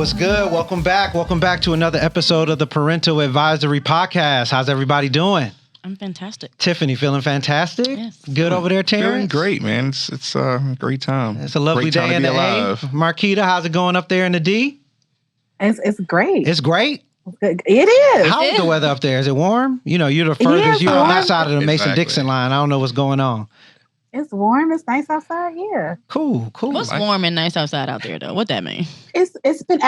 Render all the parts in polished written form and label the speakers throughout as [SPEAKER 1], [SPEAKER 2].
[SPEAKER 1] what's good? Welcome back. Welcome back to another episode of the Parental Advisory Podcast. How's everybody doing?
[SPEAKER 2] I'm fantastic.
[SPEAKER 1] Tiffany, feeling fantastic?
[SPEAKER 2] Yes.
[SPEAKER 1] Good over there, Terrence?
[SPEAKER 3] Feeling great, man. It's a great time.
[SPEAKER 1] It's a lovely
[SPEAKER 3] great time
[SPEAKER 1] day in
[SPEAKER 3] to
[SPEAKER 1] the
[SPEAKER 3] be
[SPEAKER 1] A.
[SPEAKER 3] alive.
[SPEAKER 1] Marquita, how's it going up there in the D?
[SPEAKER 4] It's great.
[SPEAKER 1] It's great.
[SPEAKER 4] It is.
[SPEAKER 1] How is the weather up there? Is it warm? You know, you're the furthest. You're on that side of the Mason-Dixon line. I don't know what's going on.
[SPEAKER 4] It's warm. It's nice outside. Yeah.
[SPEAKER 1] Cool.
[SPEAKER 2] What's warm and nice outside out there, though? What that mean?
[SPEAKER 4] It's been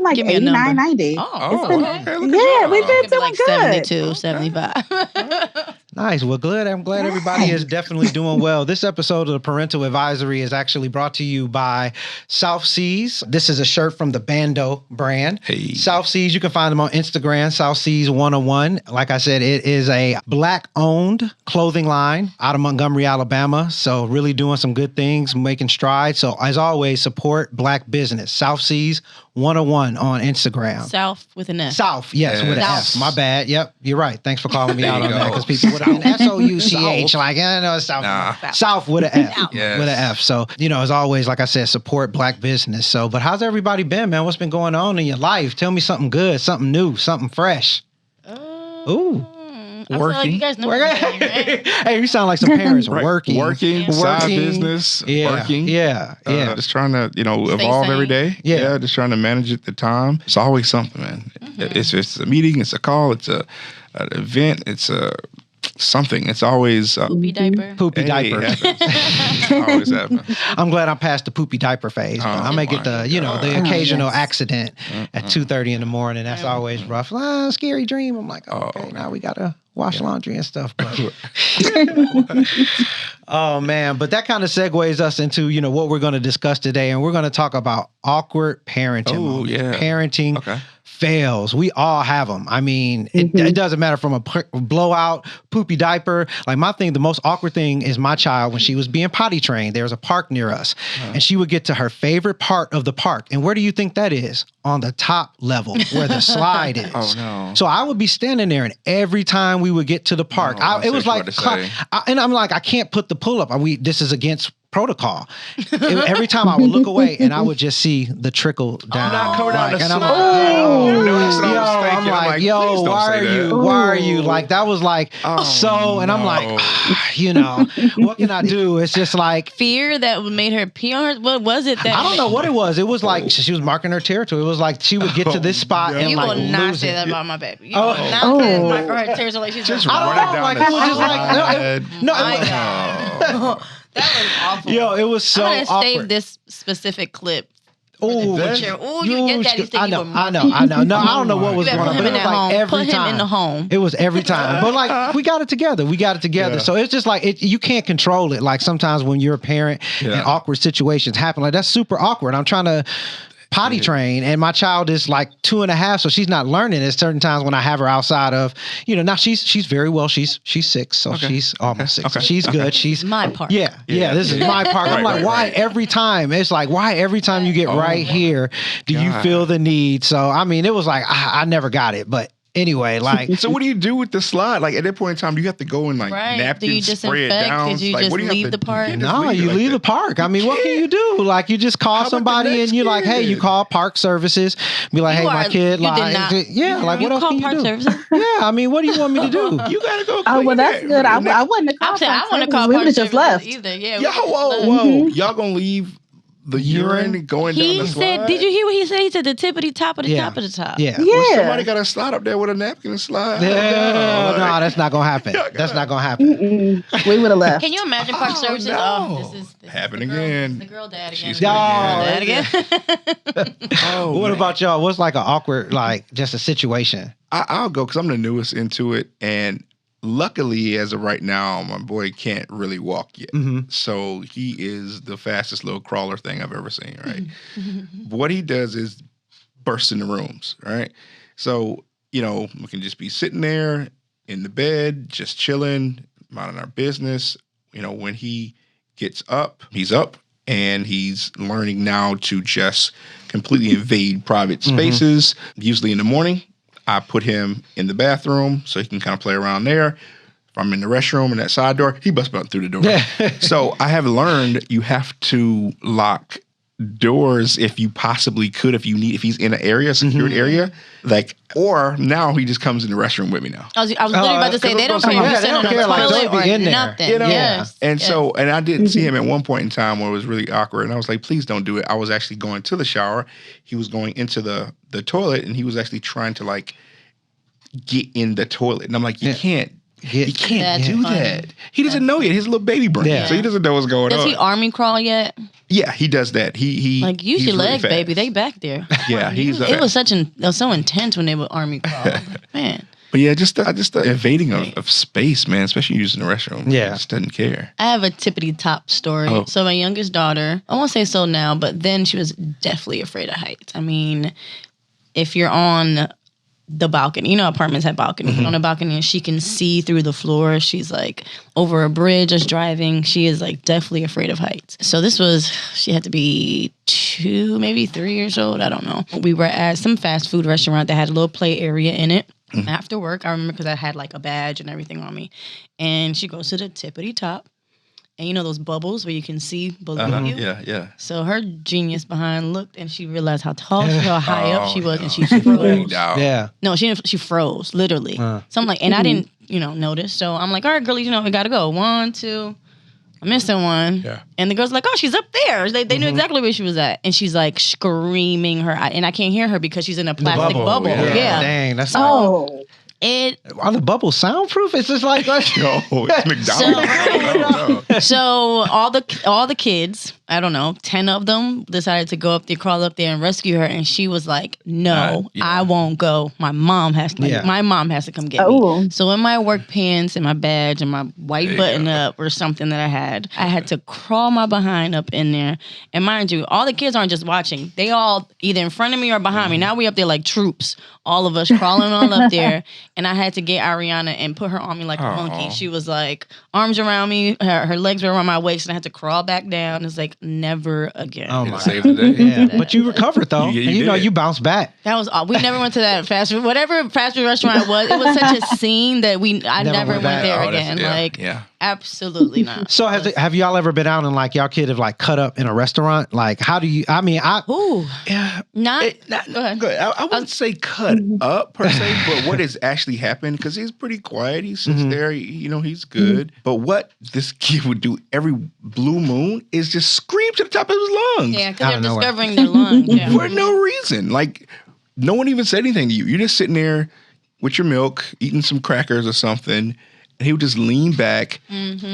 [SPEAKER 4] like
[SPEAKER 2] Give me a
[SPEAKER 4] 89,
[SPEAKER 2] number.
[SPEAKER 4] 90.
[SPEAKER 2] Oh,
[SPEAKER 3] okay. Look at
[SPEAKER 4] Yeah,
[SPEAKER 3] y'all.
[SPEAKER 4] we've been
[SPEAKER 2] Maybe
[SPEAKER 4] doing
[SPEAKER 2] like
[SPEAKER 4] good.
[SPEAKER 2] 72, 75.
[SPEAKER 1] Nice. Well, good. I'm glad everybody is definitely doing well. This episode of the Parental Advisory is actually brought to you by South Seas. This is a shirt from the Bando brand.
[SPEAKER 3] Hey.
[SPEAKER 1] South Seas, you can find them on Instagram, South Seas 101. Like I said, it is a Black-owned clothing line out of Montgomery, Alabama. So really doing some good things, making strides. So as always, support Black business. South Seas 101 on Instagram.
[SPEAKER 2] South with an S.
[SPEAKER 1] South, yes, with an
[SPEAKER 2] South.
[SPEAKER 1] F. My bad. Yep, you're right. Thanks for calling me
[SPEAKER 3] There
[SPEAKER 1] out
[SPEAKER 3] you
[SPEAKER 1] on that
[SPEAKER 3] go.
[SPEAKER 1] because people would have been S-O-U-C-H.
[SPEAKER 3] South.
[SPEAKER 1] Like, I know it's South.
[SPEAKER 3] Nah.
[SPEAKER 1] South with an F.
[SPEAKER 3] Yes.
[SPEAKER 1] With an F. So, you know, as always, like I said, support Black business. So, but how's everybody been, man? What's been going on in your life? Tell me something good, something new, something fresh. Ooh.
[SPEAKER 2] I feel like you guys know everything, right?
[SPEAKER 1] Hey, you sound like some parents
[SPEAKER 3] Right.
[SPEAKER 1] working.
[SPEAKER 3] Side business,
[SPEAKER 1] Yeah.
[SPEAKER 3] working.
[SPEAKER 1] Yeah. Yeah.
[SPEAKER 3] Just trying to,
[SPEAKER 2] Stay
[SPEAKER 3] evolve
[SPEAKER 2] sane.
[SPEAKER 3] every day.
[SPEAKER 1] Yeah.
[SPEAKER 3] Just trying to manage it, the time. It's always something, man. It's just a meeting, it's a call, it's an event, it's a something. It's always
[SPEAKER 2] Poopy diaper.
[SPEAKER 1] Poopy
[SPEAKER 3] hey,
[SPEAKER 1] diaper.
[SPEAKER 3] it happens. Always happens.
[SPEAKER 1] I'm glad I'm past the poopy diaper phase. But I may get the, the occasional accident at 2:30 in the morning. That's always rough. Scary dream. I'm like, okay, now we gotta wash laundry and stuff. But oh man, but that kind of segues us into what we're going to discuss today, and we're going to talk about awkward parenting.
[SPEAKER 3] Oh, yeah.
[SPEAKER 1] Parenting.
[SPEAKER 3] Okay.
[SPEAKER 1] Fails. We all have them. I mean, it doesn't matter from a blowout, poopy diaper. Like my thing, the most awkward thing is my child when she was being potty trained. There was a park near us, and she would get to her favorite part of the park. And where do you think that is? On the top level where the slide is.
[SPEAKER 3] Oh, no.
[SPEAKER 1] So I would be standing there, and every time we would get to the park, it was like, and I'm like, I can't put the pull up. This is against protocol. Every time I would look away, and I would just see the trickle down.
[SPEAKER 3] Not coming down the
[SPEAKER 1] and I'm
[SPEAKER 3] slide.
[SPEAKER 1] I'm like, yo, why are you? Like, that was like, and I'm like, what can I do? It's just like.
[SPEAKER 2] Fear that made her pee on her? What was it that?
[SPEAKER 1] I don't know what it was. It was like she was marking her territory. It was like she would get to this spot and
[SPEAKER 2] You
[SPEAKER 1] like
[SPEAKER 2] will not
[SPEAKER 1] lose
[SPEAKER 2] say
[SPEAKER 1] it.
[SPEAKER 2] that about my baby. You will not say that mark her territory like she's
[SPEAKER 3] Just
[SPEAKER 2] like,
[SPEAKER 3] run
[SPEAKER 1] I don't know,
[SPEAKER 3] it down
[SPEAKER 1] like,
[SPEAKER 3] the
[SPEAKER 1] it was just like,
[SPEAKER 3] slide.
[SPEAKER 1] no,
[SPEAKER 2] my
[SPEAKER 1] it was,
[SPEAKER 2] God. That was awful.
[SPEAKER 1] yo, it was so
[SPEAKER 2] I'm gonna
[SPEAKER 1] awkward.
[SPEAKER 2] save this specific clip.
[SPEAKER 1] Oh,
[SPEAKER 2] You get that. You think
[SPEAKER 1] I know. No, I don't know what was
[SPEAKER 2] You
[SPEAKER 1] going
[SPEAKER 2] better
[SPEAKER 1] on.
[SPEAKER 2] put him
[SPEAKER 1] But it
[SPEAKER 2] in
[SPEAKER 1] was
[SPEAKER 2] that
[SPEAKER 1] like
[SPEAKER 2] home.
[SPEAKER 1] every
[SPEAKER 2] Put him
[SPEAKER 1] time.
[SPEAKER 2] in the home.
[SPEAKER 1] It was every time. But like, we got it together.
[SPEAKER 3] Yeah.
[SPEAKER 1] So it's just like, you can't control it. Like sometimes when you're a parent and awkward situations happen, like that's super awkward. I'm trying to potty train, and my child is like 2.5, so she's not learning at certain times when I have her outside of, now she's very well, she's 6, so she's almost 6. So she's good. She's
[SPEAKER 2] My park.
[SPEAKER 1] Yeah, this is my park. I'm like, why every time? It's like, why every time you get right here do you feel the need? So I mean, it was like I never got it, but anyway, like.
[SPEAKER 3] So what do you do with the slide? Like at that point in time, do you have to go and like napkins,
[SPEAKER 2] Do you
[SPEAKER 3] spray it
[SPEAKER 2] disinfect?
[SPEAKER 3] down?
[SPEAKER 2] Did you
[SPEAKER 3] Like,
[SPEAKER 2] just
[SPEAKER 3] what do have
[SPEAKER 2] leave
[SPEAKER 3] to
[SPEAKER 2] the
[SPEAKER 3] do?
[SPEAKER 2] park?
[SPEAKER 3] You
[SPEAKER 1] No,
[SPEAKER 3] just
[SPEAKER 1] you
[SPEAKER 3] it
[SPEAKER 1] leave the
[SPEAKER 3] like
[SPEAKER 1] park. I mean, what can you do? Like, you just call
[SPEAKER 3] about the
[SPEAKER 1] somebody and
[SPEAKER 3] next
[SPEAKER 1] you're like, hey, you
[SPEAKER 3] kid?
[SPEAKER 1] call park services, be like, hey, my kid,
[SPEAKER 2] you did
[SPEAKER 1] like,
[SPEAKER 2] not.
[SPEAKER 1] like,
[SPEAKER 2] You
[SPEAKER 1] what else
[SPEAKER 2] call
[SPEAKER 1] can you
[SPEAKER 2] park
[SPEAKER 1] do?
[SPEAKER 2] services?
[SPEAKER 1] Yeah, I mean, what do you want me to do?
[SPEAKER 3] You gotta go.
[SPEAKER 4] Oh, well,
[SPEAKER 3] clean
[SPEAKER 4] that's
[SPEAKER 3] that.
[SPEAKER 4] good. I
[SPEAKER 3] Next-
[SPEAKER 4] wouldn't have called.
[SPEAKER 2] I'm saying I want to call
[SPEAKER 4] We
[SPEAKER 2] park
[SPEAKER 4] would have just left.
[SPEAKER 2] services either. Yeah.
[SPEAKER 3] Yo, whoa. Y'all gonna leave the urine going down
[SPEAKER 2] He
[SPEAKER 3] the slide?
[SPEAKER 2] said, did you hear what he said? He said the tippity top of the
[SPEAKER 1] Yeah.
[SPEAKER 2] top of the top.
[SPEAKER 1] Yeah.
[SPEAKER 3] Well, somebody gotta slide up there with a napkin and slide.
[SPEAKER 1] Yeah, no, that's not gonna happen. That's not gonna happen.
[SPEAKER 4] We would have left.
[SPEAKER 2] Can you imagine park services?
[SPEAKER 3] no.
[SPEAKER 2] Oh, this is
[SPEAKER 3] Happen
[SPEAKER 2] the girl,
[SPEAKER 3] again.
[SPEAKER 2] The girl dad again.
[SPEAKER 3] She's
[SPEAKER 2] The girl
[SPEAKER 3] gonna
[SPEAKER 2] dad again.
[SPEAKER 3] Oh,
[SPEAKER 1] What
[SPEAKER 3] man.
[SPEAKER 1] about y'all? What's like an awkward, like, just a situation?
[SPEAKER 3] I'll go because I'm the newest into it, and luckily, as of right now, my boy can't really walk yet. So he is the fastest little crawler thing I've ever seen, right? What he does is burst into rooms, right? So, we can just be sitting there in the bed, just chilling, minding our business. When he gets up, he's up, and he's learning now to just completely invade private spaces, usually in the morning. I put him in the bathroom so he can kind of play around there. If I'm in the restroom in that side door, he busts out through the door. So I have learned you have to lock doors if you possibly could, if he's in an area, secured area, like, or now he just comes in the restroom with me now.
[SPEAKER 2] I was literally about to say they don't care if you sit on the toilet or nothing.
[SPEAKER 3] You know?
[SPEAKER 2] Yes.
[SPEAKER 3] And so, and I did see him at one point in time where it was really awkward, and I was like, please don't do it. I was actually going to the shower. He was going into the toilet, and he was actually trying to like get in the toilet, and I'm like, you can't. He can't do that. He doesn't know yet. He's a little baby brain, so he doesn't know what's going on.
[SPEAKER 2] Does he army crawl yet?
[SPEAKER 3] Yeah, he does that. He
[SPEAKER 2] like use your legs, really baby. They back there.
[SPEAKER 3] Yeah,
[SPEAKER 2] it was so intense when they would army crawl, man.
[SPEAKER 3] But yeah, just the invading of space, man, especially using the restroom. Yeah, he just doesn't care.
[SPEAKER 2] I have a tippity top story. Oh. So my youngest daughter, I won't say so now, but then she was definitely afraid of heights. I mean, if you're on the balcony, apartments have balconies. On a balcony, and she can see through the floor. She's like over a bridge, just driving. She is like definitely afraid of heights. So she had to be 2, maybe 3 years old. I don't know. We were at some fast food restaurant that had a little play area in it. After work, I remember because I had like a badge and everything on me. And she goes to the tippity top. And those bubbles where you can see below you?
[SPEAKER 3] Yeah.
[SPEAKER 2] So her genius behind looked and she realized how tall, how high up she was, and she froze.
[SPEAKER 1] Yeah.
[SPEAKER 2] No, she froze, literally. So I'm like, and I didn't, notice. So I'm like, all right, girlie, we got to go. 1, 2. I'm missing one. Yeah. And the girl's like, oh, she's up there. They knew exactly where she was at. And she's like screaming her, and I can't hear her because she's in a plastic bubble. Yeah.
[SPEAKER 1] Dang, that's
[SPEAKER 2] Are
[SPEAKER 1] the bubbles soundproof? It's just like
[SPEAKER 3] no, it's McDonald's.
[SPEAKER 2] So all the kids, I don't know, 10 of them decided to go up there, crawl up there, and rescue her. And she was like, "No, I won't go. My mom has to. My mom has to come get me." So in my work pants and my badge and my white button up or something that I had to crawl my behind up in there. And mind you, all the kids aren't just watching; they all either in front of me or behind me. Now we up there like troops. All of us crawling all up there, and I had to get Ariana and put her on me like a monkey. She was like arms around me, her legs were around my waist, and I had to crawl back down. It's like never again.
[SPEAKER 3] Oh my! Saved the day.
[SPEAKER 1] Yeah, but you recovered though. You bounced back.
[SPEAKER 2] That was we never went to that fast food, whatever fast food restaurant it was. It was such a scene that I never went there again. Absolutely not.
[SPEAKER 1] So have y'all ever been out and like y'all kid have like cut up in a restaurant? Like how do you? Go ahead.
[SPEAKER 3] I wouldn't say cut up per se, but what has actually happened, because he's pretty quiet. He sits there, he's good. But what this kid would do every blue moon is just scream to the top of his lungs.
[SPEAKER 2] Yeah, because they're discovering their lungs.
[SPEAKER 3] For no reason. Like, no one even said anything to you. You're just sitting there with your milk, eating some crackers or something, and he would just lean back,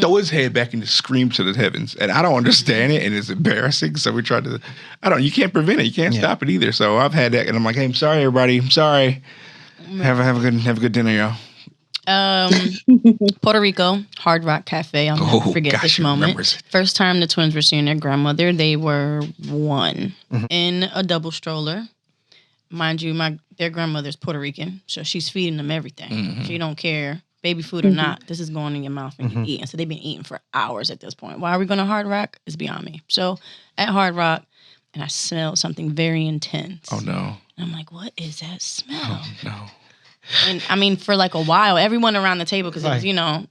[SPEAKER 3] throw his head back, and just scream to the heavens. And I don't understand it, and it's embarrassing. So we tried to, you can't prevent it. You can't stop it either. So I've had that, and I'm like, hey, I'm sorry, everybody. I'm sorry. Have a good dinner, y'all.
[SPEAKER 2] Puerto Rico, Hard Rock Cafe. I'll never forget this moment. First time the twins were seeing their grandmother, they were 1 in a double stroller. Mind you, their grandmother's Puerto Rican, so she's feeding them everything. She don't care, baby food or not. This is going in your mouth and you're eating. So they've been eating for hours at this point. Why are we going to Hard Rock? It's beyond me. So at Hard Rock, and I smelled something very intense.
[SPEAKER 3] Oh no!
[SPEAKER 2] And I'm like, what is that smell?
[SPEAKER 3] Oh no!
[SPEAKER 2] And I mean, for like a while, everyone around the table, because it was,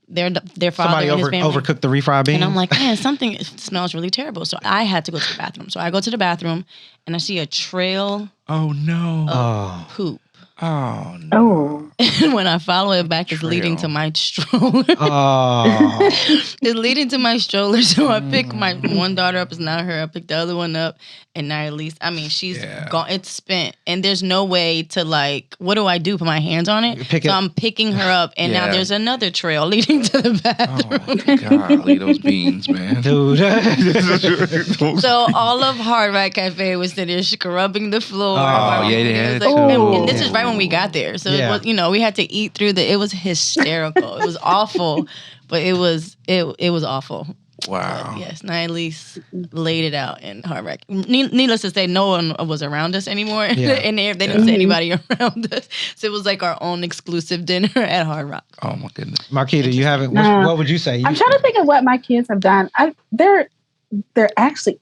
[SPEAKER 2] their father and his family.
[SPEAKER 1] Overcooked the refried beans.
[SPEAKER 2] And I'm like, man, something smells really terrible. So I had to go to the bathroom. So I go to the bathroom, and I see a trail.
[SPEAKER 3] Oh no!
[SPEAKER 2] Of poop.
[SPEAKER 3] Oh no!
[SPEAKER 2] And when I follow it back, it's leading to my stroller. It's leading to my stroller. So I pick my one daughter up. It's not her. I pick the other one up, and now at least, she's gone. It's spent, and there's no way to like. What do I do? Put my hands on it. I'm picking her up, and now there's another trail leading to the bathroom.
[SPEAKER 3] Oh golly, those beans, man,
[SPEAKER 1] dude.
[SPEAKER 2] So all of Hard Rock Cafe was sitting there scrubbing the floor.
[SPEAKER 3] And
[SPEAKER 2] this is right when we got there, so it was, we had to eat through it was hysterical. It was awful, but it was awful.
[SPEAKER 3] Wow.
[SPEAKER 2] But yes, Nilese laid it out in Hard Rock. Needless to say, no one was around us anymore, and they didn't see anybody around us. So it was like our own exclusive dinner at Hard Rock.
[SPEAKER 3] Oh my goodness,
[SPEAKER 1] Marquita, you haven't. What would you say?
[SPEAKER 4] I'm trying to think of what my kids have done. They're actually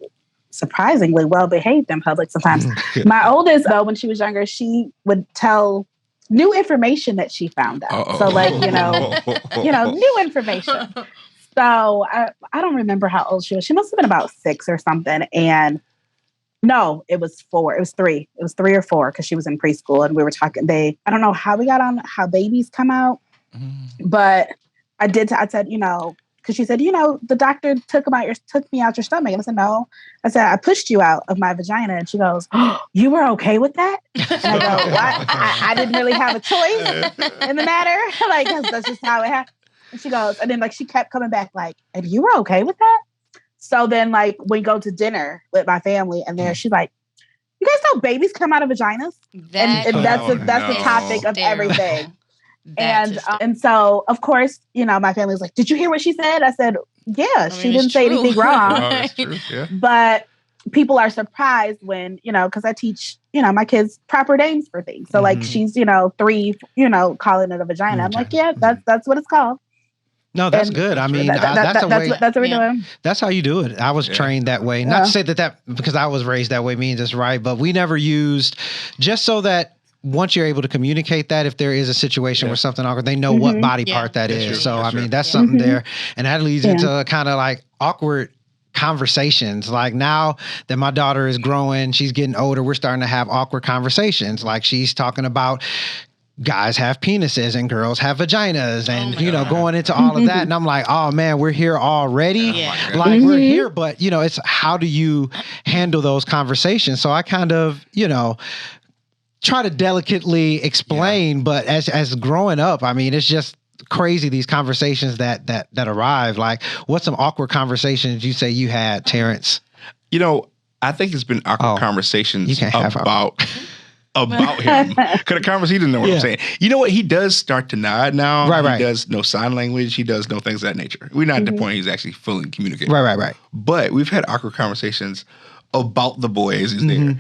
[SPEAKER 4] surprisingly well behaved in public sometimes. My oldest, though, when she was younger, she would tell new information that she found out. So like, new information. So I don't remember how old she was. She must have been about 6 or something. And No, it was 4. It was 3. It was 3 or 4 because she was in preschool and we were talking. I don't know how we got on how babies come out, but I said, because she said, the doctor took me out your stomach. And I said, no. I said, I pushed you out of my vagina. And she goes, oh, you were okay with that? And I go, what? I didn't really have a choice in the matter. Like, that's just how it happened. And she goes, and then like, she kept coming back like, and you were okay with that? So then like, we go to dinner with my family and there she's like, you guys know babies come out of vaginas? And that's the topic of everything. And so, of course, my family's like, did you hear what she said? I said, yeah, she didn't say anything wrong.
[SPEAKER 3] It's true, yeah.
[SPEAKER 4] But people are surprised when, because I teach, my kids proper names for things. So like she's, 3, calling it a vagina. I'm like, yeah, that's what it's called.
[SPEAKER 1] No, that's good. I mean,
[SPEAKER 4] that's what we're doing.
[SPEAKER 1] That's how you do it. I was trained that way. Not to say that because I was raised that way means it's right, but we never used just so that once you're able to communicate that, if there is a situation where something awkward, they know what body part that is. True. So, I mean, that's something there. And that leads into kind of like awkward conversations. Like now that my daughter is growing, she's getting older, we're starting to have awkward conversations. Like she's talking about guys have penises and girls have vaginas and, going into all of that. And I'm like, oh man, we're here already. Yeah. Like we're here, but it's how do you handle those conversations? So I kind of, try to delicately explain, but as growing up, I mean, it's just crazy, these conversations that arrive. Like, what's some awkward conversations you say you had, Terrence?
[SPEAKER 3] I think it's been awkward conversations about him. Because the conversation, he doesn't know what I'm saying. You know what? He does start to nod now. Right. He does know sign language. He does know things of that nature. We're not at the point he's actually fully communicating.
[SPEAKER 1] Right.
[SPEAKER 3] But we've had awkward conversations about the boy as he's there.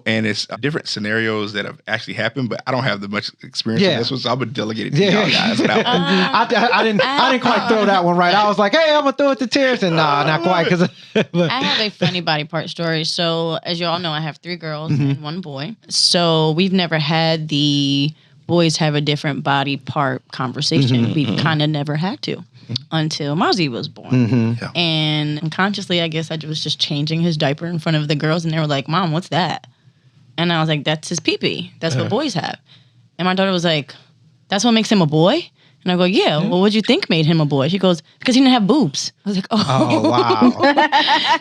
[SPEAKER 3] And it's different scenarios that have actually happened, but I don't have the much experience in this one, so I'm gonna delegate it to y'all guys.
[SPEAKER 1] I didn't quite throw that one right. I was like, hey, I'm gonna throw it to Terrence, and nah, not quite.
[SPEAKER 2] I have a funny body part story. So as you all know, I have 3 girls and 1 boy. So we've never had the boys have a different body part conversation. We've kind of never had to. Until Mozzie was born. And unconsciously, I guess I was just changing his diaper in front of the girls, and they were like, Mom, what's that? And I was like, that's his pee-pee. That's what boys have. And my daughter was like, that's what makes him a boy? And I go, yeah, well, what'd you think made him a boy? She goes, because he didn't have boobs. I was like, oh wow.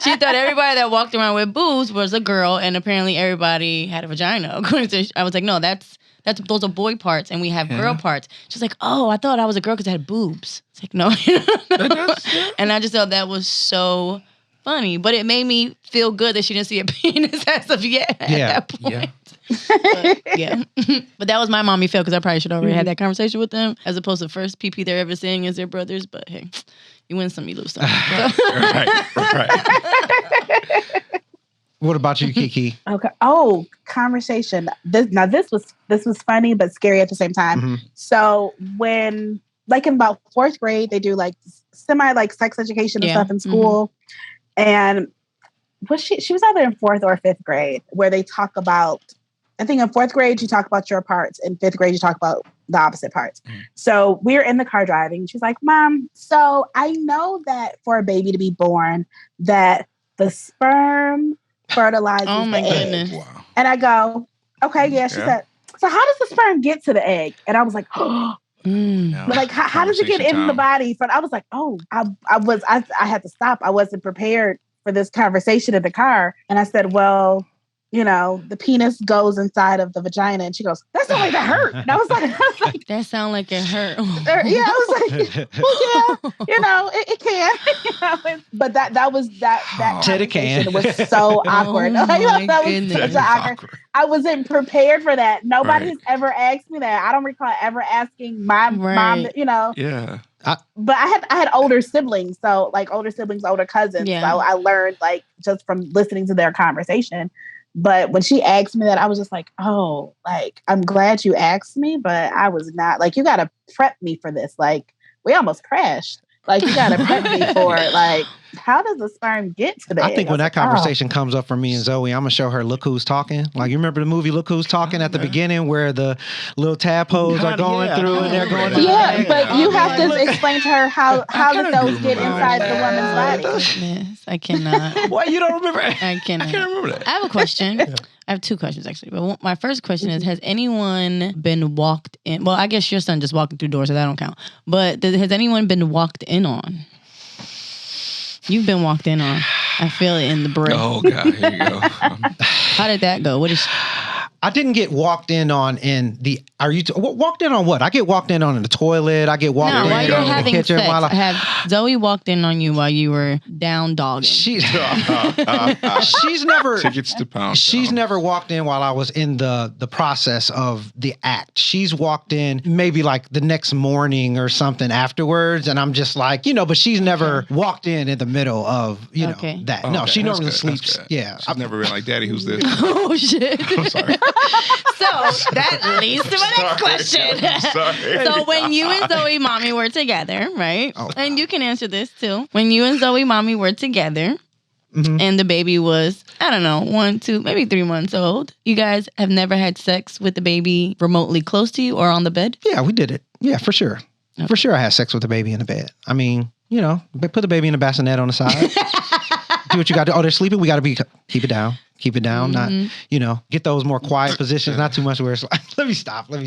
[SPEAKER 2] She thought everybody that walked around with boobs was a girl, and apparently everybody had a vagina. I was like, no, those are boy parts, and we have girl parts. She's like, oh, I thought I was a girl because I had boobs. It's like, no. And I just thought that was so funny. But it made me feel good that she didn't see a penis as of yet at that point. But that was my mommy fail because I probably should have already had that conversation with them as opposed to first PP they're ever seeing as their brothers. But hey, you win some, you lose some.
[SPEAKER 3] Right.
[SPEAKER 1] What about you, Kiki?
[SPEAKER 4] Okay. Oh, conversation. This was funny but scary at the same time. So when like in about 4th grade, they do like semi like sex education and stuff in school. And she was either in 4th or 5th grade where they talk about, I think in 4th grade, you talk about your parts. In 5th grade, you talk about the opposite parts. So we're in the car driving. She's like, Mom, so I know that for a baby to be born, that the sperm fertilizes the egg. Wow. And I go, okay, yeah. She said, so how does the sperm get to the egg? And I was like, oh, like how does it get in the body? But I was like, oh, I had to stop. I wasn't prepared for this conversation in the car. And I said, well, the penis goes inside of the vagina. And she goes, that sounds like that hurt. And I was like
[SPEAKER 2] that sound like it hurt.
[SPEAKER 4] Yeah, I was like, well, yeah, it can. But that was that conversation was so awkward. That was such an awkward. I wasn't prepared for that. Nobody's ever asked me that. I don't recall ever asking my mom,
[SPEAKER 3] Yeah.
[SPEAKER 4] But I had older siblings, so like older cousins. So I learned like just from listening to their conversation. But when she asked me that, I was just like, oh, like, I'm glad you asked me, but I was not like, you got to prep me for this. Like, we almost crashed. Like, you got to prep me for it. Like, how does the sperm get to the egg?
[SPEAKER 1] I think when that conversation comes up for me and Zoe, I'm going to show her Look Who's Talking. Like, you remember the movie Look Who's Talking at the beginning where the little tadpoles are going through and they're going through.
[SPEAKER 4] Yeah, but you have to explain to her how did those get inside the woman's body.
[SPEAKER 2] Goodness, I cannot.
[SPEAKER 3] Why you don't remember?
[SPEAKER 2] I cannot.
[SPEAKER 3] I can't remember that.
[SPEAKER 2] I have a question. I have 2 questions, actually. But my first question is, has anyone been walked in? Well, I guess your son just walking through doors, so that don't count. But has anyone been walked in on? You've been walked in on. I feel it in the breath.
[SPEAKER 3] Oh, God. Here you go.
[SPEAKER 2] How did that go? What is...
[SPEAKER 1] I didn't get walked in on in the. Are you walked in on what? I get walked in on in the toilet. I get walked in
[SPEAKER 2] while you're
[SPEAKER 1] in
[SPEAKER 2] having
[SPEAKER 1] the kitchen.
[SPEAKER 2] sex. Have Zoe walked in on you while you were down dogging?
[SPEAKER 1] She's never
[SPEAKER 3] tickets to pound.
[SPEAKER 1] She's never walked in while I was in the process of the act. She's walked in maybe like the next morning or something afterwards, and I'm just like, but she's never walked in the middle of that.
[SPEAKER 3] Oh,
[SPEAKER 1] no,
[SPEAKER 3] okay.
[SPEAKER 1] she
[SPEAKER 3] That's
[SPEAKER 1] normally
[SPEAKER 3] good.
[SPEAKER 1] sleeps. Yeah,
[SPEAKER 3] I've never been like, Daddy, who's this?
[SPEAKER 2] Oh shit!
[SPEAKER 3] I'm sorry.
[SPEAKER 2] So that leads to my next question.
[SPEAKER 3] Sorry.
[SPEAKER 2] So when you and Zoe mommy were together, right? Oh, and you can answer this too. When you and Zoe mommy were together and the baby was, I don't know, 1, 2, maybe 3 months old, you guys have never had sex with the baby remotely close to you or on the bed?
[SPEAKER 1] Yeah, we did it. Yeah, for sure. Okay. For sure I had sex with the baby in the bed. I mean, put the baby in a bassinet on the side. Do what you got to do. Oh, they're sleeping? We got to keep it down. Keep it down, not, get those more quiet positions, not too much where it's like, let me stop.
[SPEAKER 2] I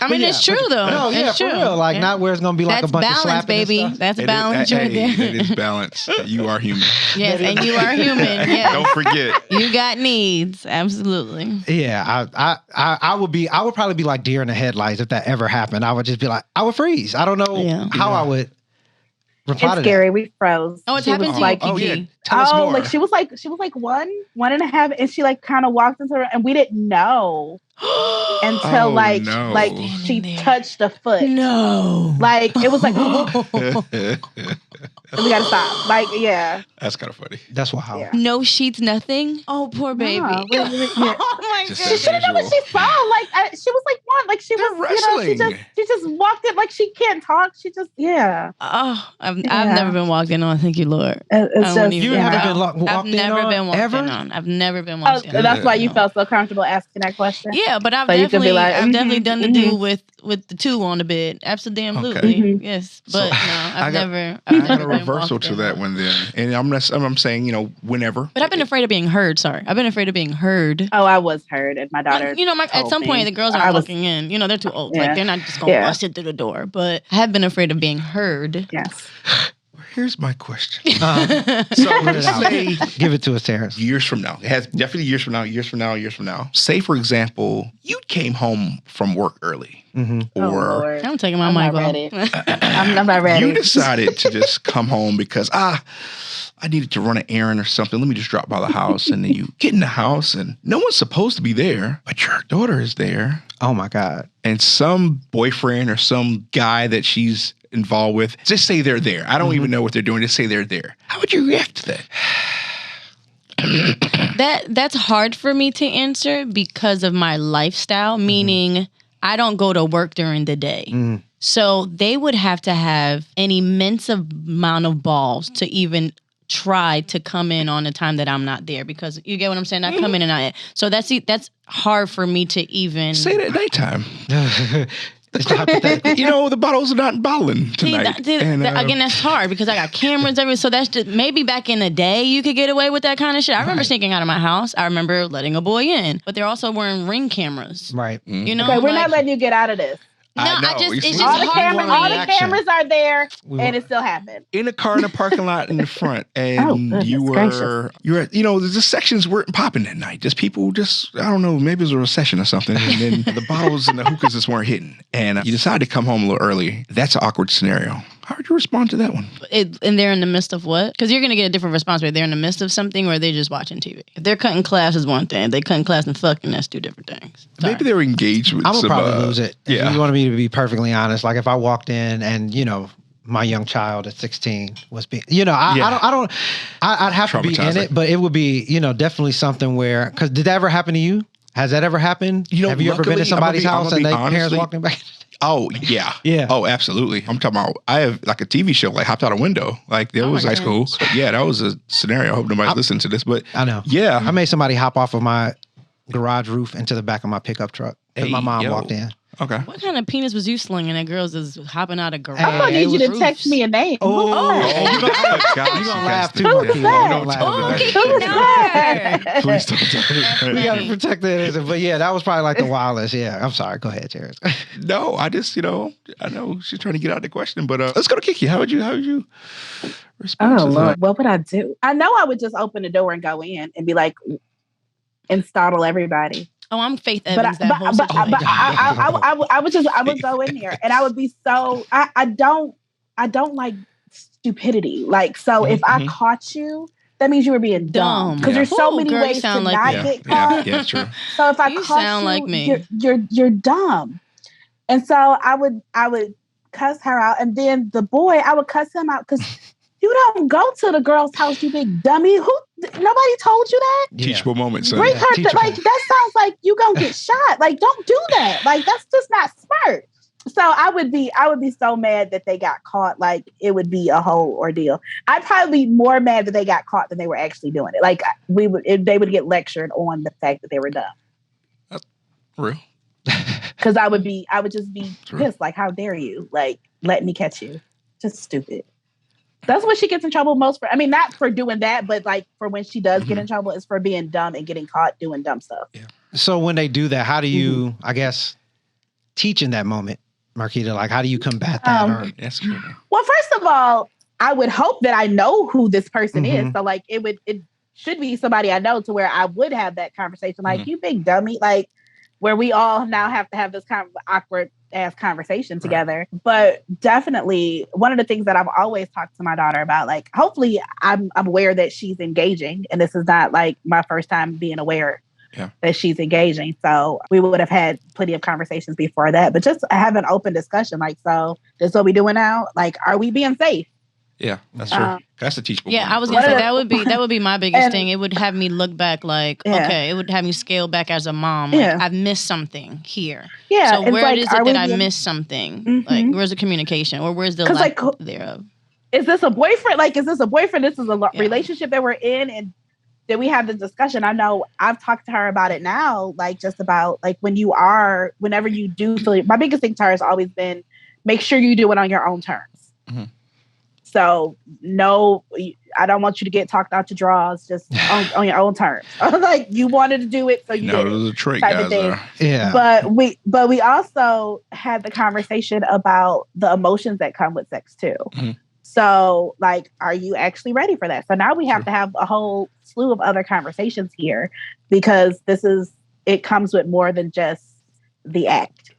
[SPEAKER 2] mean, it's true, though.
[SPEAKER 1] No,
[SPEAKER 2] it's
[SPEAKER 1] for real. Like, not where it's going to be like a bunch of slapping
[SPEAKER 2] baby.
[SPEAKER 1] And stuff.
[SPEAKER 2] That's balance right there.
[SPEAKER 3] It is balance. You are human.
[SPEAKER 2] Yes, and you are human. Yes.
[SPEAKER 3] Don't forget.
[SPEAKER 2] You got needs. Absolutely.
[SPEAKER 1] Yeah, I would probably be like deer in the headlights if that ever happened. I would just be like, I would freeze. I don't know how I would.
[SPEAKER 4] It's scary. We froze.
[SPEAKER 2] Oh, it's happened to
[SPEAKER 4] like,
[SPEAKER 2] you.
[SPEAKER 3] Yeah. Tell us more.
[SPEAKER 4] Like she was like 1.5, and she like kind of walked into her, and we didn't know until like she touched the foot.
[SPEAKER 2] No,
[SPEAKER 4] like it was like we gotta stop. Like, yeah,
[SPEAKER 3] that's kind of funny.
[SPEAKER 1] That's wild.
[SPEAKER 2] Yeah. No sheets, nothing. Oh, poor baby.
[SPEAKER 4] Oh
[SPEAKER 2] my god.
[SPEAKER 4] She should have what she saw. Like she was like one. Like she was wrestling. She just walked in. Like she can't talk. She just
[SPEAKER 2] Oh, I've never been walked in on. Thank you, Lord.
[SPEAKER 4] It's just,
[SPEAKER 1] you haven't been walked in on?
[SPEAKER 2] I've never been walked in on. I've never been walked in on.
[SPEAKER 4] That's why you felt so comfortable asking that question.
[SPEAKER 2] Yeah, but I've definitely done the do with the 2 on the bed. Absolutely. Okay. Yes. But no, I've never
[SPEAKER 3] got a reversal to that one then. And I'm saying, whenever.
[SPEAKER 2] But I've been afraid of being heard. Sorry. I've been afraid of being heard.
[SPEAKER 4] Oh, I was heard, and my daughter.
[SPEAKER 2] At some point the girls aren't walking in. They're too old. Like they're not just gonna bust it through the door. But I have been afraid of being heard.
[SPEAKER 4] Yes.
[SPEAKER 3] Here's my question. So let's say,
[SPEAKER 1] give it to us, Terrence.
[SPEAKER 3] Years from now, it has definitely years from now. Say, for example, you came home from work early, or
[SPEAKER 2] I'm taking my mic off.
[SPEAKER 4] I'm not ready.
[SPEAKER 3] You decided to just come home because I needed to run an errand or something. Let me just drop by the house, and then you get in the house, and no one's supposed to be there, but your daughter is there.
[SPEAKER 1] Oh my God!
[SPEAKER 3] And some boyfriend or some guy that she's involved with, just say they're there. I don't even know what they're doing. Just say they're there. How would you react to
[SPEAKER 2] that? That's hard for me to answer because of my lifestyle, meaning I don't go to work during the day. So they would have to have an immense amount of balls to even try to come in on a time that I'm not there, because you get what I'm saying? I come in and I, so that's hard for me to even
[SPEAKER 3] say it at nighttime. The bottles are not bottling tonight.
[SPEAKER 2] Again, that's hard because I got cameras everywhere. So that's just, maybe back in the day you could get away with that kind of shit. I remember sneaking out of my house. I remember letting a boy in, but they're also wearing Ring cameras.
[SPEAKER 1] Right.
[SPEAKER 4] Okay, we're not letting you get out of this.
[SPEAKER 2] No, it's just
[SPEAKER 4] all the cameras are there, and it still happened.
[SPEAKER 3] In a car in a parking lot in the front, and you're at, the sections weren't popping that night. Just people, I don't know, maybe it was a recession or something, and then the bottles and the hookahs just weren't hitting, and you decided to come home a little early. That's an awkward scenario. How would you respond to that one?
[SPEAKER 2] And they're in the midst of what? Because you're going to get a different response whether they're in the midst of something or they're just watching TV. If they're cutting class is one thing. If they're cutting class and fucking, that's 2 different things. Sorry.
[SPEAKER 3] Maybe they're engaged with
[SPEAKER 1] I would probably lose it.
[SPEAKER 3] Yeah.
[SPEAKER 1] If you want me to be perfectly honest. Like if I walked in and, my young child at 16 was being, I'd have to be in it, but it would be, definitely something where, because did that ever happen to you? Has that ever happened? Have you ever been to somebody's house and their parents walking back?
[SPEAKER 3] Oh, yeah.
[SPEAKER 1] Yeah.
[SPEAKER 3] Oh, absolutely. I'm talking about, I have like a TV show, like hopped out a window. Like there was high school. But yeah, that was a scenario. I hope nobody's listening to this, but
[SPEAKER 1] I know.
[SPEAKER 3] Yeah.
[SPEAKER 1] I made somebody hop off of my garage roof into the back of my pickup truck. Because my mom walked in.
[SPEAKER 3] Okay.
[SPEAKER 2] What kind of penis was you slinging that girls is hopping out of garage?
[SPEAKER 4] I'm gonna need you to text me a name.
[SPEAKER 1] Oh, you're gonna laugh too much.
[SPEAKER 4] Who's that?
[SPEAKER 3] Please don't tell me.
[SPEAKER 1] We gotta protect the innocent. But yeah, that was probably like the wildest. Yeah, I'm sorry. Go ahead, Jared.
[SPEAKER 3] No, I just, I know she's trying to get out of the question, but let's go to Kiki. How would you respond to
[SPEAKER 4] Lord,
[SPEAKER 3] that?
[SPEAKER 4] what would I do? I know I would just open the door and go in and be like, and startle everybody.
[SPEAKER 2] Oh, I'm Faith Evans.
[SPEAKER 4] I would go in there and I would be so, I don't like stupidity. Like, so if I caught you, that means you were being dumb. Because there's so many ways to not get caught.
[SPEAKER 3] Yeah, true.
[SPEAKER 4] So if I caught you,
[SPEAKER 2] like me.
[SPEAKER 4] You're dumb. And so I would cuss her out. And then the boy, I would cuss him out because you don't go to the girl's house, you big dummy. Nobody told you that?
[SPEAKER 3] Teachable moment, son.
[SPEAKER 4] Bring her like that sounds like you gonna get shot. Like, don't do that. Like, that's just not smart. So I would be so mad that they got caught. Like, it would be a whole ordeal. I'd probably be more mad that they got caught than they were actually doing it. Like, they would get lectured on the fact that they were dumb.
[SPEAKER 3] Real.
[SPEAKER 4] Because I would just be pissed. Like, how dare you? Like, let me catch you. Just stupid. That's what she gets in trouble most for. I mean, not for doing that, but like for when she does get in trouble is for being dumb and getting caught doing dumb stuff.
[SPEAKER 3] Yeah.
[SPEAKER 1] So when they do that, how do you, I guess, teach in that moment, Marquita? Like, how do you combat that?
[SPEAKER 3] That's good.
[SPEAKER 4] Well, first of all, I would hope that I know who this person is. So like, it should be somebody I know to where I would have that conversation. Like, you big dummy, like where we all now have to have this kind of awkward ass conversation together. But definitely one of the things that I've always talked to my daughter about, like, hopefully I'm aware that she's engaging, and this is not like my first time being aware that she's engaging. So we would have had plenty of conversations before that, but just have an open discussion. Like, so this is what we doing now? Like, are we being safe?
[SPEAKER 3] Yeah, that's true. That's a teachable.
[SPEAKER 2] Yeah, I was gonna say that would be my biggest thing. It would have me look back, like, okay, it would have me scale back as a mom. Like, I've missed something here. Yeah. So where is it that I missed something? Like, where's the communication, or where's the lack thereof?
[SPEAKER 4] Is this a boyfriend? Like, is this a boyfriend? This is a relationship that we're in, and did we have the discussion? I know I've talked to her about it now, like just about like whenever you do feel. My biggest thing to her has always been make sure you do it on your own terms. Mm-hmm. So no, I don't want you to get talked out to draws just on your own terms. Like, you wanted to do it, so you did.
[SPEAKER 3] It was a trick, guys.
[SPEAKER 4] Yeah. But we also had the conversation about the emotions that come with sex too. Mm-hmm. So like, are you actually ready for that? So now we have to have a whole slew of other conversations here, because it comes with more than just the act.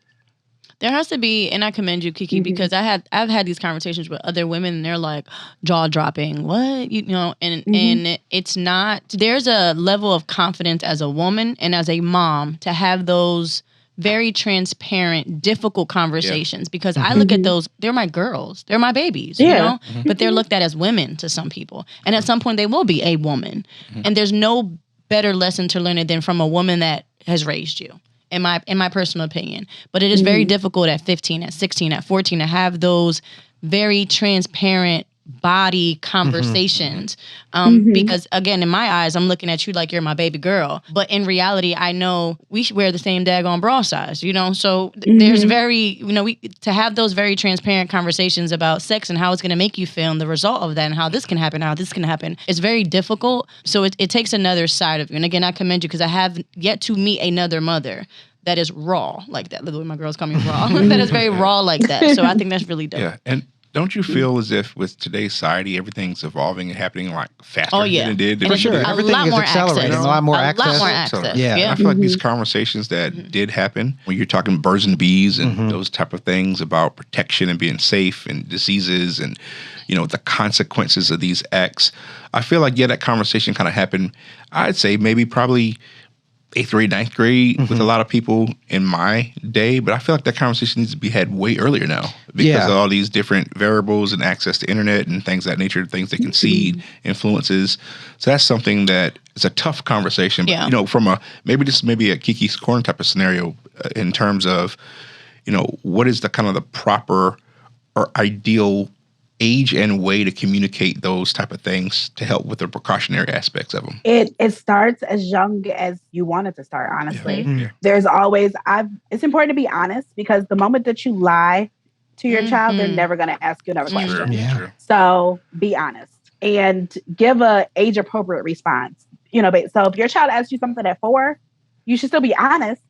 [SPEAKER 2] There has to be, and I commend you, Kiki, because I've had these conversations with other women, and they're like jaw dropping. What and it's not. There's a level of confidence as a woman and as a mom to have those very transparent, difficult conversations, because I look at those. They're my girls. They're my babies. You know, but they're looked at as women to some people, and at some point they will be a woman. And there's no better lesson to learn it than from a woman that has raised you. In my personal opinion. But it is very difficult at 15, at 16, at 14 to have those very transparent body conversations. Because again, in my eyes, I'm looking at you like you're my baby girl. But in reality, I know we wear the same daggone bra size, So there's to have those very transparent conversations about sex and how it's going to make you feel and the result of that and how this can happen, it's very difficult. So it takes another side of you. And again, I commend you because I have yet to meet another mother that is raw like that. The way my girls call me raw. That is very raw like that. So I think that's really dope.
[SPEAKER 3] Yeah. And don't you feel as if with today's society, everything's evolving and happening like faster than it did?
[SPEAKER 1] For sure. Everything is accelerating. A lot more access.
[SPEAKER 3] Yeah. I feel like these conversations that did happen, when you're talking birds and bees and those type of things about protection and being safe and diseases and, the consequences of these acts, I feel like, that conversation kind of happened, I'd say maybe probably 8th grade, 9th grade with a lot of people in my day. But I feel like that conversation needs to be had way earlier now because of all these different variables and access to internet and things of that nature, things they can see, influences. So that's something that is a tough conversation. But, from maybe a Kiki's Corner type of scenario in terms of, what is the kind of the proper or ideal age and way to communicate those type of things to help with the precautionary aspects of them?
[SPEAKER 4] It starts as young as you want it to start, honestly.
[SPEAKER 3] Yeah.
[SPEAKER 4] There's always, it's important to be honest, because the moment that you lie to your child, they're never going to ask you another question.
[SPEAKER 3] Yeah.
[SPEAKER 4] So be honest and give a age appropriate response. So if your child asks you something at 4, you should still be honest.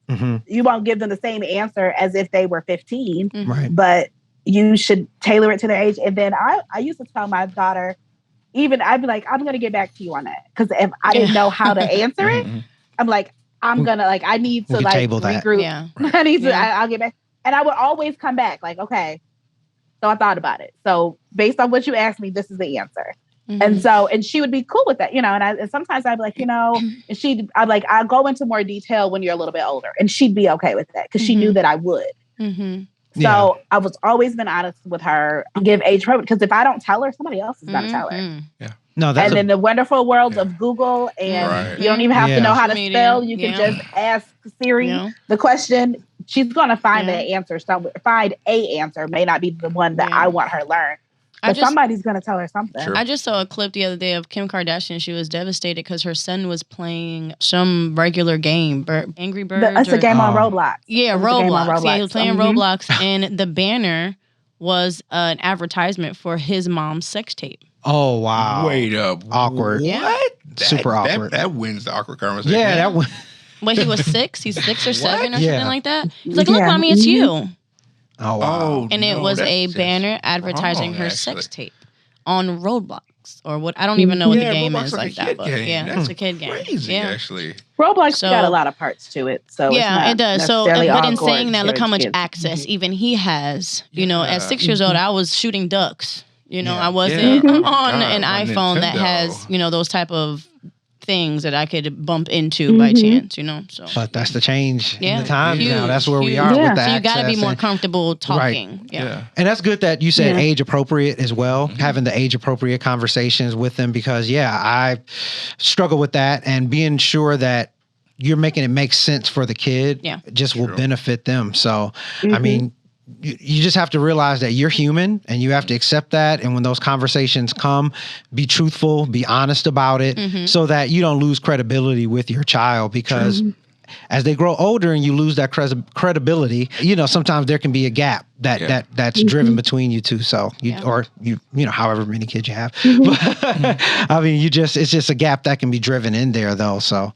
[SPEAKER 4] You won't give them the same answer as if they were 15, but you should tailor it to their age. And then I used to tell my daughter, I'd be like, I'm going to get back to you on that. Because if I didn't know how to answer it, I'm like, I need to regroup.
[SPEAKER 2] Yeah.
[SPEAKER 4] I need to, I'll get back. And I would always come back like, okay, so I thought about it. So based on what you asked me, this is the answer. And she would be cool with that, and sometimes I'd be like, and I'd like, I'll go into more detail when you're a little bit older, and she'd be okay with that because she knew that I would. So I was always been honest with her, give age appropriate, because if I don't tell her, somebody else is going to tell her.
[SPEAKER 3] Yeah.
[SPEAKER 1] No,
[SPEAKER 4] and in the wonderful world of Google, and you don't even have to know how to spell. You can just ask Siri the question. She's going to find the answer somewhere. Find a answer. May not be the one that I want her to learn. But somebody's going to tell her something.
[SPEAKER 2] Sure. I just saw a clip the other day of Kim Kardashian. She was devastated because her son was playing some regular game, Angry Birds.
[SPEAKER 4] It's a game on Roblox.
[SPEAKER 2] Yeah, Roblox. Yeah, he was playing Roblox, and the banner was an advertisement for his mom's sex tape.
[SPEAKER 1] Oh, wow.
[SPEAKER 3] Wait up.
[SPEAKER 1] Awkward.
[SPEAKER 3] What?
[SPEAKER 1] Super awkward.
[SPEAKER 3] That wins the awkward conversation.
[SPEAKER 1] Yeah, that wins.
[SPEAKER 2] But he was 6. He's 6 or 7 or something like that. He's like, look, mommy, it's you.
[SPEAKER 1] Oh, wow.
[SPEAKER 2] And it was a banner advertising her sex tape on Roblox or what? I don't even know what the game is like that. But it's a kid game.
[SPEAKER 3] Crazy, actually.
[SPEAKER 4] Roblox got a lot of parts to it. So
[SPEAKER 2] it does. So, but in saying that, look how much access even he has. At 6 years old, I was shooting ducks. I wasn't on an iPhone that has, those type of things that I could bump into by chance, So,
[SPEAKER 1] but that's the change in the times now. That's where we are with that.
[SPEAKER 2] So you got to be more comfortable talking.
[SPEAKER 1] Right. Yeah. And that's good that you said age appropriate as well, having the age appropriate conversations with them, because I struggle with that, and being sure that you're making it make sense for the kid just will benefit them. So, I mean, you just have to realize that you're human, and you have to accept that. And when those conversations come, be truthful, be honest about it, so that you don't lose credibility with your child, because as they grow older and you lose that credibility, sometimes there can be a gap that's driven between you two. So however many kids you have, I mean, it's just a gap that can be driven in there though. So.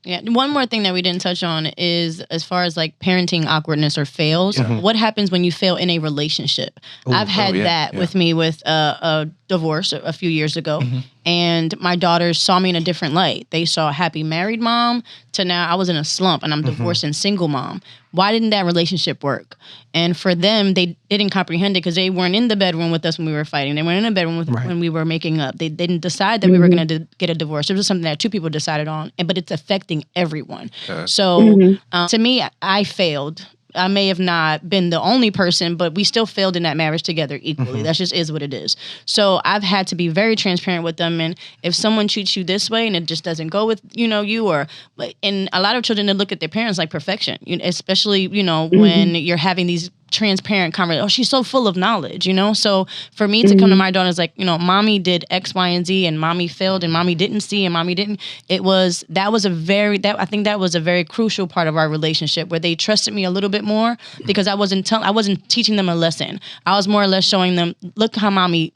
[SPEAKER 2] Yeah. One more thing that we didn't touch on is as far as like parenting awkwardness or fails, what happens when you fail in a relationship? I've had that with me with a divorce a few years ago. And my daughters saw me in a different light. They saw a happy married mom to now I was in a slump and I'm divorced and single mom. Why didn't that relationship work? And for them, they didn't comprehend it because they weren't in the bedroom with us when we were fighting. They weren't in the bedroom when we were making up. They didn't decide that we were going to get a divorce. It was something that 2 people decided on, but it's affecting everyone. So to me, I failed. I may have not been the only person, but we still failed in that marriage together equally. That just is what it is. So I've had to be very transparent with them. And if someone treats you this way and it just doesn't go with, and a lot of children, they look at their parents like perfection, especially, when you're having these transparent conversation. Oh, she's so full of knowledge, So for me to come to my daughters like, mommy did X, Y, and Z, and mommy failed, and mommy didn't see, and mommy didn't. I think that was a very crucial part of our relationship where they trusted me a little bit more because I wasn't teaching them a lesson. I was more or less showing them, look how mommy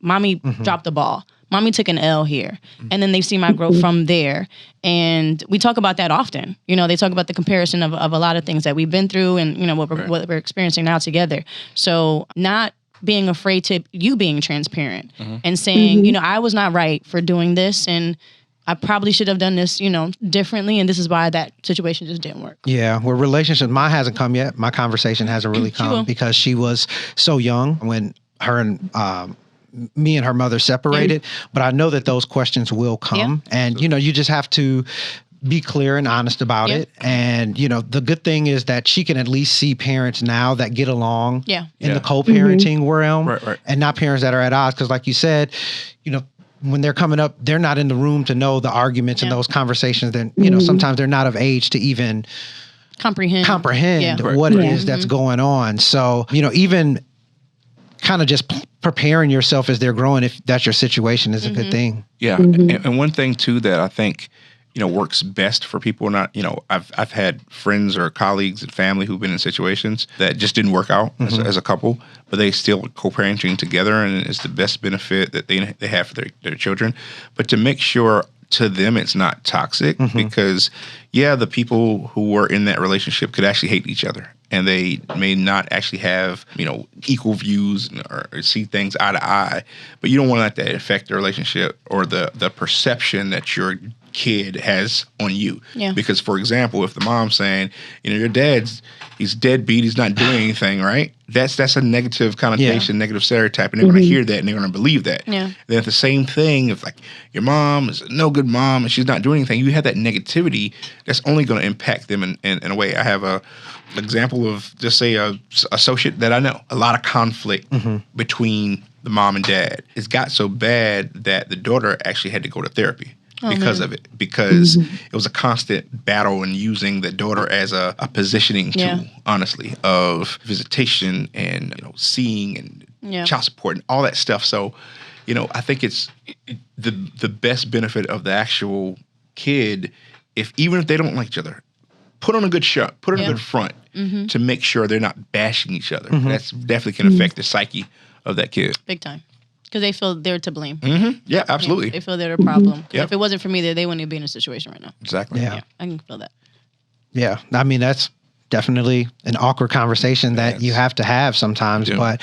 [SPEAKER 2] dropped the ball. Mommy took an L here. And then they've seen my growth from there. And we talk about that often. They talk about the comparison of a lot of things that we've been through and, what we're experiencing now together. So not being afraid to you being transparent and saying, I was not right for doing this. And I probably should have done this, differently. And this is why that situation just didn't work.
[SPEAKER 1] Yeah. Well, relationship, mine hasn't come yet. My conversation hasn't really come because she was so young when her and, me and her mother separated, but I know that those questions will come. And, you just have to be clear and honest about it. And, the good thing is that she can at least see parents now that get along in the co-parenting realm and not parents that are at odds. Because like you said, when they're coming up, they're not in the room to know the arguments and those conversations. Then, sometimes they're not of age to even
[SPEAKER 2] comprehend
[SPEAKER 1] what it is that's going on. So, even kind of just preparing yourself as they're growing, if that's your situation, is a good thing.
[SPEAKER 3] Yeah. And one thing too that I think, works best for people. Not, I've had friends or colleagues and family who've been in situations that just didn't work out as a couple, but they still co-parenting together, and it's the best benefit that they have for their children. But to make sure to them it's not toxic, because the people who were in that relationship could actually hate each other, and they may not actually have, equal views or see things eye to eye, but you don't want to let that affect the relationship or the perception that your kid has on you.
[SPEAKER 2] Yeah.
[SPEAKER 3] Because, for example, if the mom's saying, your he's deadbeat, he's not doing anything, right? That's a negative connotation, negative stereotype, and they're going to hear that and they're going to believe that.
[SPEAKER 2] Yeah.
[SPEAKER 3] Then the same thing, if like your mom is a no good mom and she's not doing anything, you have that negativity that's only going to impact them in a way. I have an example of, just say, a associate that I know. A lot of conflict between the mom and dad. It's got so bad that the daughter actually had to go to therapy. Because of it, because it was a constant battle and using the daughter as a positioning tool, honestly, of visitation and seeing and child support and all that stuff. So, I think it's the best benefit of the actual kid, even if they don't like each other, put on a good show, put on a good front to make sure they're not bashing each other. That's definitely can affect the psyche of that kid.
[SPEAKER 2] Big time. Because they feel they're to blame.
[SPEAKER 3] Yeah, absolutely.
[SPEAKER 2] Yeah, they feel they're the problem. If it wasn't for me, they wouldn't be in a situation right now.
[SPEAKER 3] Exactly.
[SPEAKER 2] Yeah, I can feel that.
[SPEAKER 1] Yeah, I mean, that's definitely an awkward conversation that you have to have sometimes. But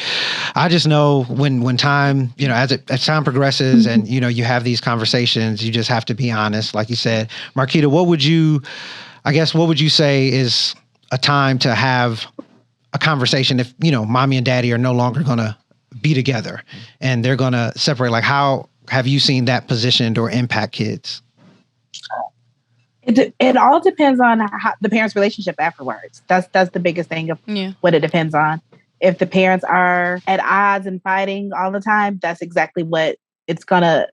[SPEAKER 1] I just know when time, as time progresses and, you have these conversations, you just have to be honest. Like you said, Marquita, what would you say is a time to have a conversation if, mommy and daddy are no longer going to be together and they're going to separate? Like, how have you seen that positioned or impact kids?
[SPEAKER 4] It all depends on how the parents' relationship afterwards. That's the biggest thing of what it depends on. If the parents are at odds and fighting all the time, that's exactly what it's going to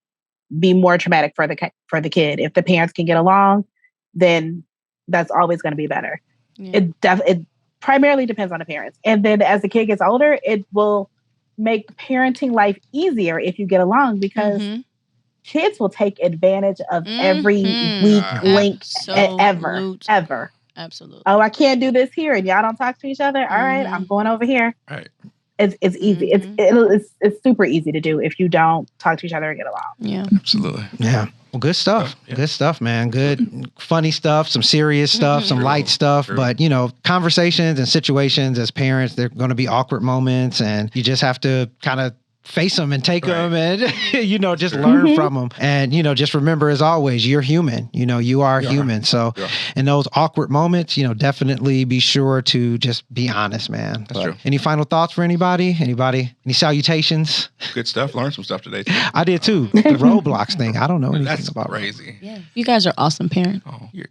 [SPEAKER 4] be more traumatic for the kid. If the parents can get along, then that's always going to be better. It primarily depends on the parents. And then as the kid gets older, it will make parenting life easier if you get along, because kids will take advantage of every weak link ever.
[SPEAKER 2] Absolutely.
[SPEAKER 4] Oh, I can't do this here, and y'all don't talk to each other. All right, I'm going over here.
[SPEAKER 3] Right.
[SPEAKER 4] It's easy. It's super easy to do if you don't talk to each other and get along.
[SPEAKER 2] Yeah,
[SPEAKER 3] absolutely.
[SPEAKER 1] Yeah. Well, good stuff. Good stuff, man. Good, funny stuff, some serious stuff, some light stuff. But, conversations and situations as parents, they're going to be awkward moments, and you just have to kind of face them and take them and, just learn from them. And, just remember, as always, you're human. You are human. So in those awkward moments, definitely be sure to just be honest, man.
[SPEAKER 3] That's true.
[SPEAKER 1] Any final thoughts for anybody? Any salutations?
[SPEAKER 3] Good stuff. Learned some stuff today, too.
[SPEAKER 1] I did, too. The Roblox thing. I don't know anything about it.
[SPEAKER 3] That's crazy.
[SPEAKER 2] Yeah. You guys are awesome parents.
[SPEAKER 3] Oh, you're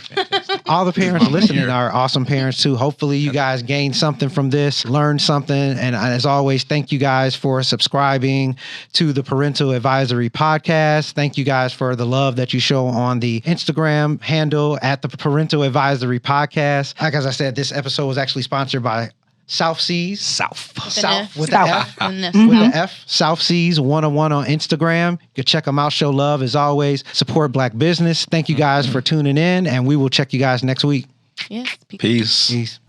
[SPEAKER 3] fantastic.
[SPEAKER 1] All the parents listening are awesome parents, too. Hopefully you guys gained something from this, learned something. And as always, thank you guys for subscribing to the Parental Advisory Podcast. Thank you guys for the love that you show on the Instagram handle at the Parental Advisory Podcast. Like as I said, this episode was actually sponsored by South Seas. With the F. South Seas 101 on Instagram. You can check them out. Show love as always. Support Black business. Thank you guys for tuning in, and we will check you guys next week.
[SPEAKER 2] Yes.
[SPEAKER 3] Peace.